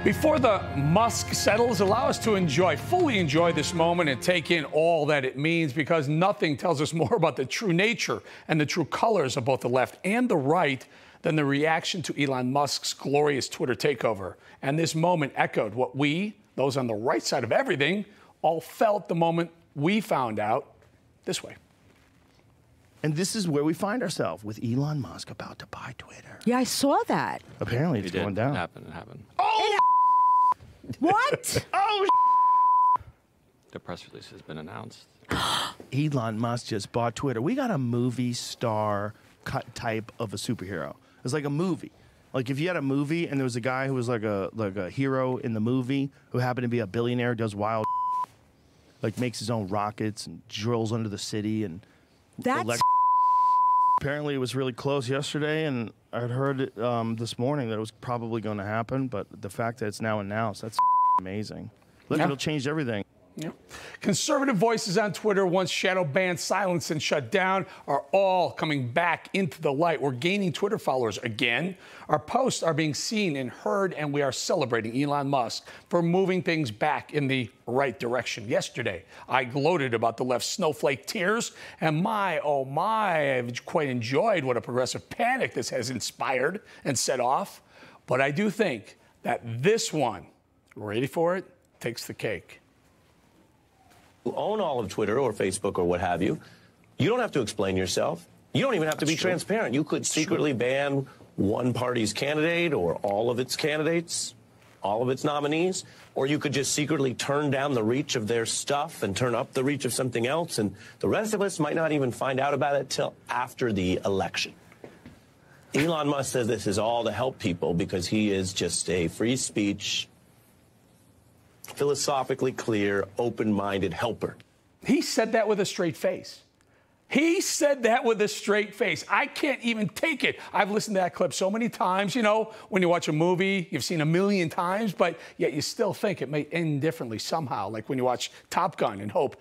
Before the Musk settles, allow us to fully enjoy this moment and take in all that it means, because nothing tells us more about the true nature and the true colors of both the left and the right than the reaction to Elon Musk's glorious Twitter takeover. And this moment echoed what we, those on the right side of everything, all felt the moment we found out this way. And this is where we find ourselves, with Elon Musk about to buy Twitter. Yeah, I saw that. Apparently it's going down. It happened. Oh! What? Oh! The press release has been announced. Elon Musk just bought Twitter. We got a movie star cut type of a superhero. It's like a movie. Like if you had a movie and there was a guy who was like a hero in the movie who happened to be a billionaire, does wild, like makes his own rockets and drills under the city and That's apparently it was really close yesterday, and I'd heard it, this morning that it was probably going to happen, but the fact that it's now announced, that's amazing. Look, it'll change everything. Yeah. Conservative voices on Twitter, once shadow banned, silenced, and shut down, are all coming back into the light. We're gaining Twitter followers again. Our posts are being seen and heard, and we are celebrating Elon Musk for moving things back in the right direction. Yesterday, I gloated about the left's snowflake tears, and my, oh my, I've quite enjoyed what a progressive panic this has inspired and set off. But I do think that this one, ready for it, takes the cake. Who own all of Twitter or Facebook or what have you, you don't have to explain yourself. You don't even have to be transparent. You could secretly ban one party's candidate or all of its candidates, all of its nominees, or you could just secretly turn down the reach of their stuff and turn up the reach of something else, and the rest of us might not even find out about it till after the election. Elon Musk says this is all to help people because he is just a free speech, philosophically clear, open-minded helper. He said that with a straight face. He said that with a straight face. I can't even take it. I've listened to that clip so many times. You know, when you watch a movie, you've seen a million times, but yet you still think it may end differently somehow. Like when you watch Top Gun and hope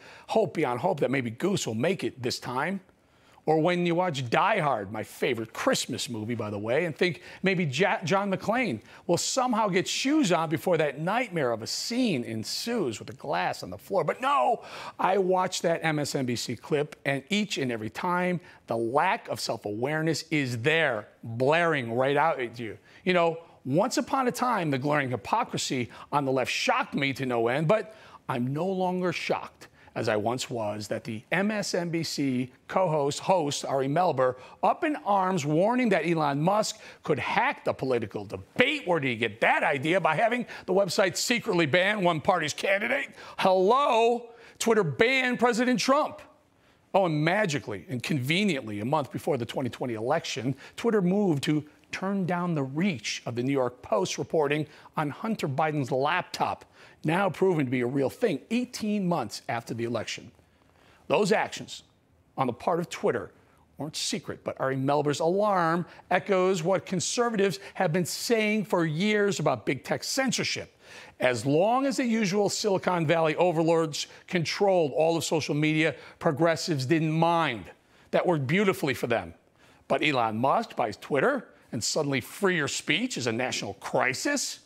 beyond hope that maybe Goose will make it this time. Or when you watch Die Hard, my favorite Christmas movie, by the way, and think maybe John McClane will somehow get shoes on before that nightmare of a scene ensues with the glass on the floor. But no, I watched that MSNBC clip, and each and every time, the lack of self-awareness is there, blaring right out at you. You know, once upon a time, the glaring hypocrisy on the left shocked me to no end, but I'm no longer shocked, as I once was, that the MSNBC host Ari Melber, up in arms, warning that Elon Musk could hack the political debate. Where did he get that idea? By having the website secretly ban one party's candidate? Hello? Twitter banned President Trump. Oh, and magically and conveniently, a month before the 2020 election, Twitter moved to turn down the reach of the New York Post reporting on Hunter Biden's laptop, now proven to be a real thing 18 months after the election. Those actions on the part of Twitter weren't secret, but Ari Melber's alarm echoes what conservatives have been saying for years about big tech censorship. As long as the usual Silicon Valley overlords controlled all of social media, progressives didn't mind. That worked beautifully for them. But Elon Musk buys Twitter, and suddenly freer speech is a national crisis.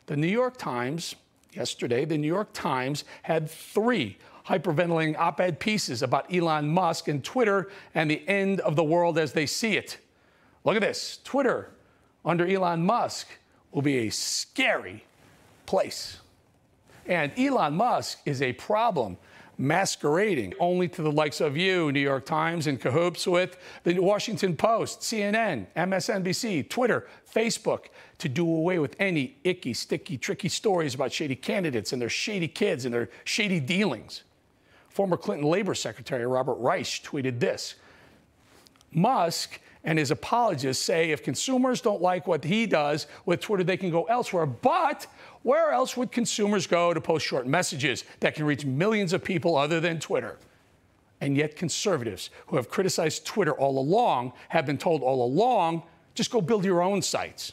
The New York Times, yesterday, the New York Times had 3 hyperventilating op-ed pieces about Elon Musk and Twitter and the end of the world as they see it. Look at this. Twitter, under Elon Musk, will be a scary place. And Elon Musk is a problem, masquerading only to the likes of you, New York Times, in cahoots with the Washington Post, CNN, MSNBC, Twitter, Facebook, to do away with any icky, sticky, tricky stories about shady candidates and their shady kids and their shady dealings. Former Clinton Labor Secretary Robert Reich tweeted this: Musk and his apologists say if consumers don't like what he does with Twitter, they can go elsewhere. But where else would consumers go to post short messages that can reach millions of people other than Twitter? And yet conservatives who have criticized Twitter all along have been told all along, just go build your own sites.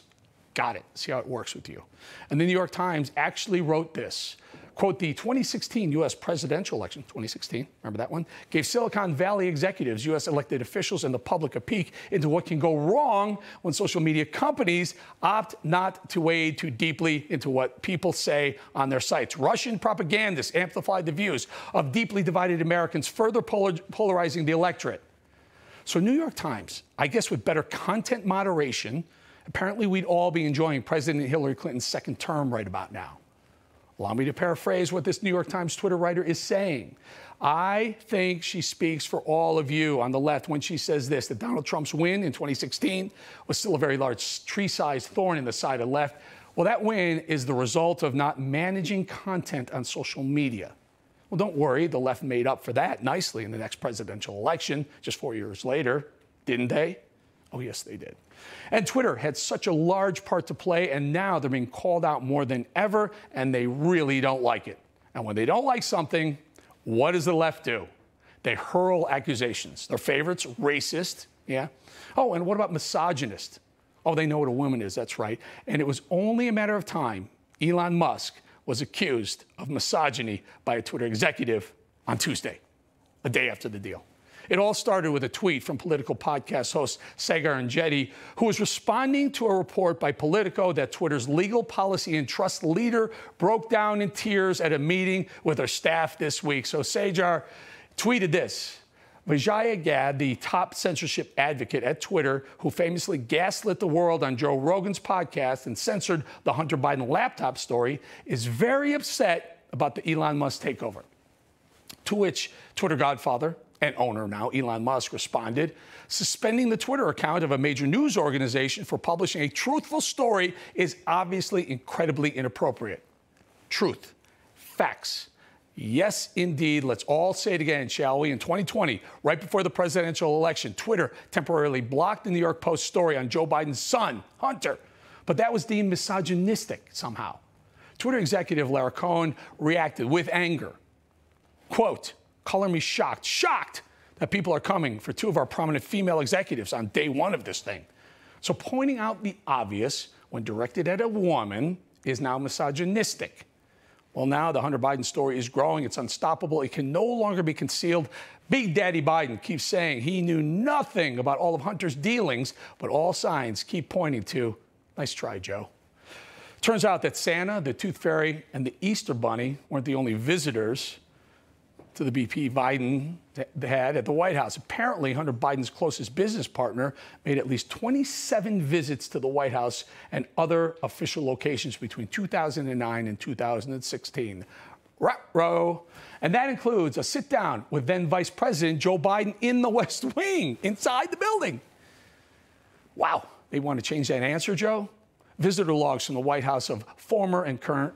Got it. See how it works with you. And the New York Times actually wrote this, Quote, the 2016 U.S. presidential election, 2016, remember that one, gave Silicon Valley executives, U.S. elected officials, and the public a peek into what can go wrong when social media companies opt not to wade too deeply into what people say on their sites. Russian propagandists amplified the views of deeply divided Americans, further polarizing the electorate. So New York Times, I guess with better content moderation, apparently we'd all be enjoying President Hillary Clinton's second term right about now. Allow me to paraphrase what this New York Times Twitter writer is saying. I think she speaks for all of you on the left when she says this, that Donald Trump's win in 2016 was still a very large tree-sized thorn in the side of the left. Well, that win is the result of not managing content on social media. Well, don't worry, the left made up for that nicely in the next presidential election just 4 years later, didn't they? Oh, yes, they did. And Twitter had such a large part to play, and now they're being called out more than ever, and they really don't like it. And when they don't like something, what does the left do? They hurl accusations. Their favorites, racist, yeah. Oh, and what about misogynist? Oh, they know what a woman is, that's right. And it was only a matter of time Elon Musk was accused of misogyny by a Twitter executive on Tuesday, a day after the deal. It all started with a tweet from Politico podcast host Sagar Enjeti, who was responding to a report by Politico that Twitter's legal policy and trust leader broke down in tears at a meeting with her staff this week. So Sagar tweeted this. Vijaya Gad, the top censorship advocate at Twitter, who famously gaslit the world on Joe Rogan's podcast and censored the Hunter Biden laptop story, is very upset about the Elon Musk takeover. To which Twitter godfather and owner now, Elon Musk, responded, suspending the Twitter account of a major news organization for publishing a truthful story is obviously incredibly inappropriate. Truth. Facts. Yes, indeed. Let's all say it again, shall we? In 2020, right before the presidential election, Twitter temporarily blocked the New York Post story on Joe Biden's son, Hunter. But that was deemed misogynistic somehow. Twitter executive Lara Cohen reacted with anger. Quote, color me shocked that people are coming for two of our prominent female executives on day one of this thing. So pointing out the obvious when directed at a woman is now misogynistic. Well, now the Hunter Biden story is growing. It's unstoppable. It can no longer be concealed. Big Daddy Biden keeps saying he knew nothing about all of Hunter's dealings, but all signs keep pointing to, nice try, Joe. Turns out that Santa, the Tooth Fairy, and the Easter Bunny weren't the only visitors to the BP Biden had at the White House. Apparently, Hunter Biden's closest business partner made at least 27 visits to the White House and other official locations between 2009 and 2016. Ruh-roh. And that includes a sit-down with then Vice President Joe Biden in the West Wing, inside the building. Wow. They want to change that answer, Joe? Visitor logs from the White House of former and current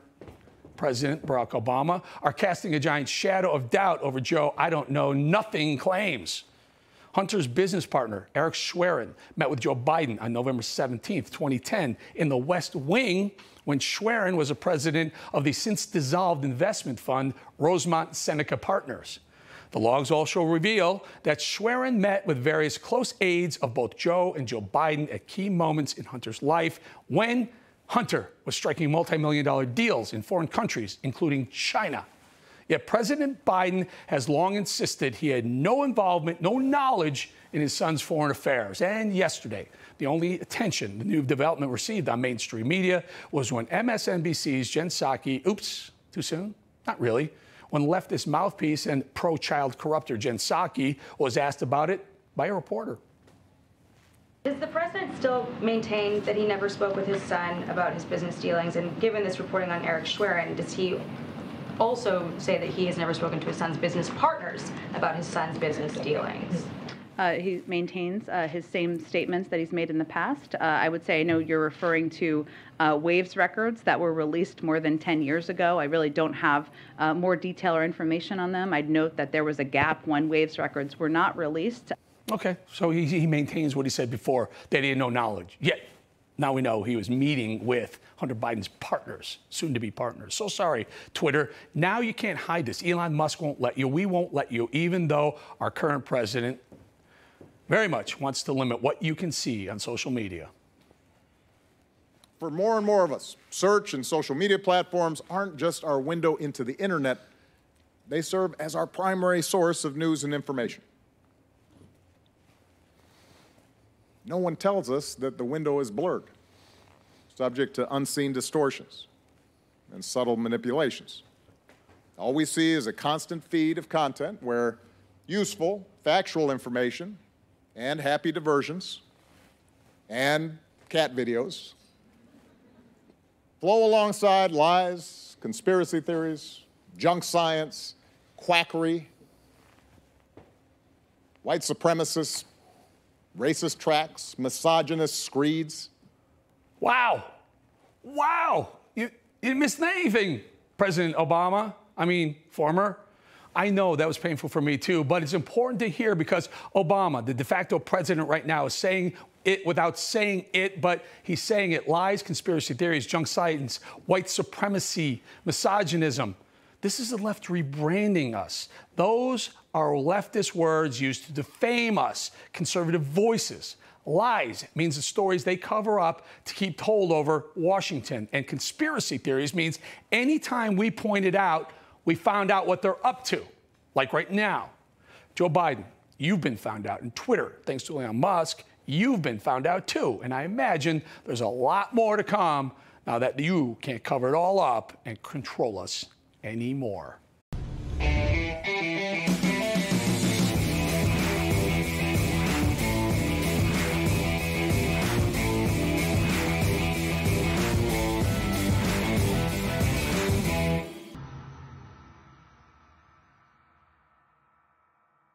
President Barack Obama are casting a giant shadow of doubt over Joe I don't know nothing claims. Hunter's business partner, Eric Schwerin, met with Joe Biden on November 17th, 2010 in the West Wing when Schwerin was a president of the since-dissolved investment fund Rosemont Seneca Partners. The logs also reveal that Schwerin met with various close aides of both Joe and Joe Biden at key moments in Hunter's life when Hunter was striking multi-million-dollar deals in foreign countries, including China. Yet President Biden has long insisted he had no involvement, no knowledge in his son's foreign affairs. And yesterday, the only attention the new development received on mainstream media was when MSNBC's Jen Psaki, oops, too soon? Not really. When leftist mouthpiece and pro-child corrupter Jen Psaki was asked about it by a reporter. Does the president still maintain that he never spoke with his son about his business dealings? And given this reporting on Eric Schwerin, does he also say that he has never spoken to his son's business partners about his son's business dealings? He maintains his same statements that he's made in the past. I would say I know you're referring to Waves records that were released more than 10 years ago. I really don't have more detail or information on them. I'd note that there was a gap when Waves records were not released. Okay, so he maintains what he said before, that he had no knowledge. Yet, now we know he was meeting with Hunter Biden's partners, soon-to-be partners. So sorry, Twitter. Now you can't hide this. Elon Musk won't let you. We won't let you, even though our current president very much wants to limit what you can see on social media. for more and more of us, search and social media platforms aren't just our window into the internet. They serve as our primary source of news and information. No one tells us that the window is blurred, subject to unseen distortions and subtle manipulations. All we see is a constant feed of content where useful, factual information and happy diversions and cat videos flow alongside lies, conspiracy theories, junk science, quackery, white supremacists, racist tracks, misogynist screeds. Wow. Wow. You missed anything, President Obama. I mean, former. I know that was painful for me too, but it's important to hear because Obama, the de facto president right now, is saying it without saying it, but he's saying it. Lies, conspiracy theories, junk science, white supremacy, misogynism. This is the left rebranding us. Those are leftist words used to defame us, conservative voices. Lies means the stories they cover up to keep hold over Washington. And conspiracy theories means anytime we point it out, we found out what they're up to. Like right now, Joe Biden, you've been found out. And Twitter, thanks to Elon Musk, you've been found out too. And I imagine there's a lot more to come now that you can't cover it all up and control us anymore.